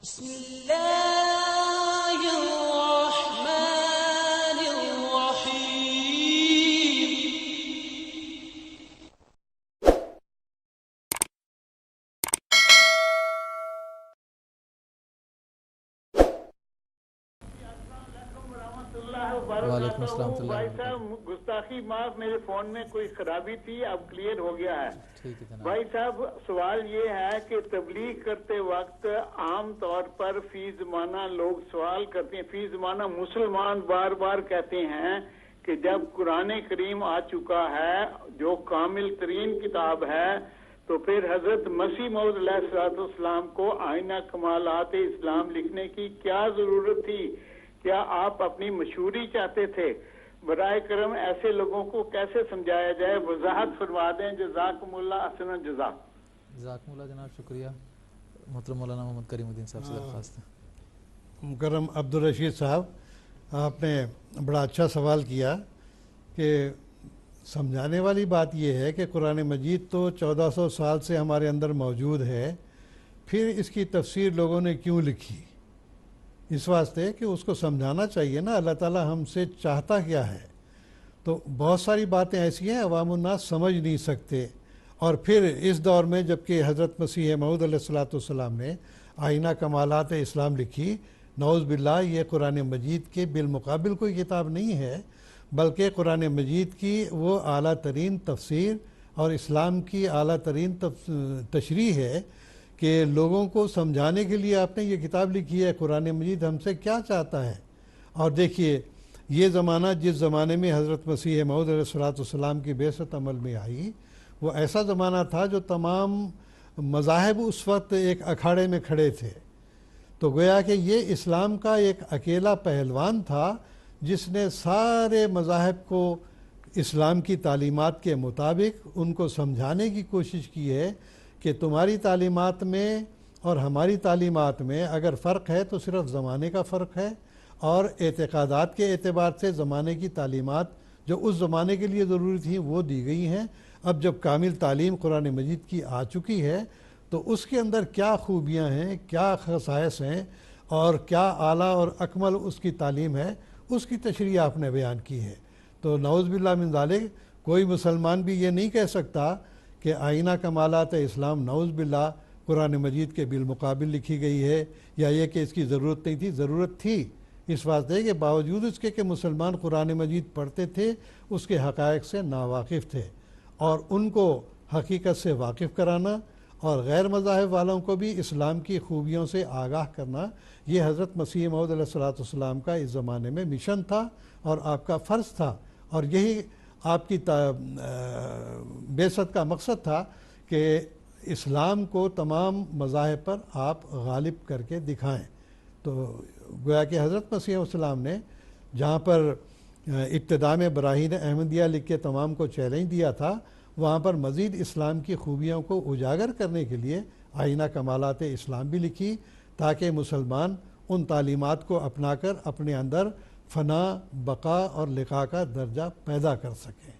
بسم الله الرحمن الرحيم. وعلیکم السلام ورحمۃ اللہ بھائی وبرکاتہ۔ صاحب گستاخی معاف، میرے فون میں کوئی خرابی تھی، اب کلیئر ہو گیا ہے۔ ٹھیک ہے جناب۔ بھائی صاحب سوال یہ ہے کہ تبلیغ کرتے وقت عام طور پر فی زمانہ لوگ سوال کرتے ہیں، فی زمانہ مسلمان بار بار کہتے ہیں کہ جب قرآن کریم آ چکا ہے جو کامل ترین کتاب ہے تو پھر حضرت مسیح موعود علیہ السلام کو آئینہ کمالات اسلام لکھنے کی کیا ضرورت تھی؟ کیا آپ اپنی مشہوری چاہتے تھے؟ برائے کرم ایسے لوگوں کو کیسے سمجھایا جائے؟ وضاحت فرما دیں، جزاکم اللہ احسن الجزا۔ جزاکم اللہ جناب، شکریہ۔ محترم مولانا محمد کریم الدین صاحب سے درخواست ہے۔ مکرم عبدالرشید صاحب، آپ نے بڑا اچھا سوال کیا کہ سمجھانے والی بات یہ ہے کہ قرآن مجید تو 1400 سال سے ہمارے اندر موجود ہے، پھر اس کی تفسیر لوگوں نے کیوں لکھی؟ اس واسطے کہ اس کو سمجھانا چاہیے نا، اللہ تعالیٰ ہم سے چاہتا کیا ہے۔ تو بہت ساری باتیں ایسی ہیں عوام الناس سمجھ نہیں سکتے، اور پھر اس دور میں جب کہ حضرت مسیح موعود علیہ السلام نے آئینہ کمالات اسلام لکھی، نعوذ باللہ یہ قرآن مجید کے بالمقابل کوئی کتاب نہیں ہے، بلکہ قرآن مجید کی وہ اعلیٰ ترین تفسیر اور اسلام کی اعلیٰ ترین تشریح ہے کہ لوگوں کو سمجھانے کے لیے آپ نے یہ کتاب لکھی ہے۔ قرآن مجید ہم سے کیا چاہتا ہے؟ اور دیکھیے، یہ زمانہ جس زمانے میں حضرت مسیح موعود علیہ السلام کی بعثت عمل میں آئی، وہ ایسا زمانہ تھا جو تمام مذاہب اس وقت ایک اکھاڑے میں کھڑے تھے، تو گویا کہ یہ اسلام کا ایک اکیلا پہلوان تھا جس نے سارے مذاہب کو اسلام کی تعلیمات کے مطابق ان کو سمجھانے کی کوشش کی ہے کہ تمہاری تعلیمات میں اور ہماری تعلیمات میں اگر فرق ہے تو صرف زمانے کا فرق ہے، اور اعتقادات کے اعتبار سے زمانے کی تعلیمات جو اس زمانے کے لیے ضروری تھیں وہ دی گئی ہیں۔ اب جب کامل تعلیم قرآن مجید کی آ چکی ہے تو اس کے اندر کیا خوبیاں ہیں، کیا خصائص ہیں، اور کیا اعلیٰ اور اکمل اس کی تعلیم ہے، اس کی تشریح آپ نے بیان کی ہے۔ تو نعوذ باللہ من ذالک، کوئی مسلمان بھی یہ نہیں کہہ سکتا کہ آئینہ کمالات اسلام نعوذ باللہ قرآن مجید کے بالمقابل لکھی گئی ہے، یا یہ کہ اس کی ضرورت نہیں تھی۔ ضرورت تھی، اس واسطے کہ باوجود اس کے کہ مسلمان قرآن مجید پڑھتے تھے، اس کے حقائق سے ناواقف تھے، اور ان کو حقیقت سے واقف کرانا اور غیر مذاہب والوں کو بھی اسلام کی خوبیوں سے آگاہ کرنا، یہ حضرت مسیح موعود علیہ السلام کا اس زمانے میں مشن تھا اور آپ کا فرض تھا، اور یہی آپ کی بعثت کا مقصد تھا کہ اسلام کو تمام مذاہب پر آپ غالب کر کے دکھائیں۔ تو گویا کہ حضرت مسیح السلام نے جہاں پر ابتدا میں براہین احمدیہ لکھ کے تمام کو چیلنج دیا تھا، وہاں پر مزید اسلام کی خوبیوں کو اجاگر کرنے کے لیے آئینہ کمالات اسلام بھی لکھی، تاکہ مسلمان ان تعلیمات کو اپنا کر اپنے اندر فنا، بقا اور لقاء کا درجہ پیدا کر سکیں۔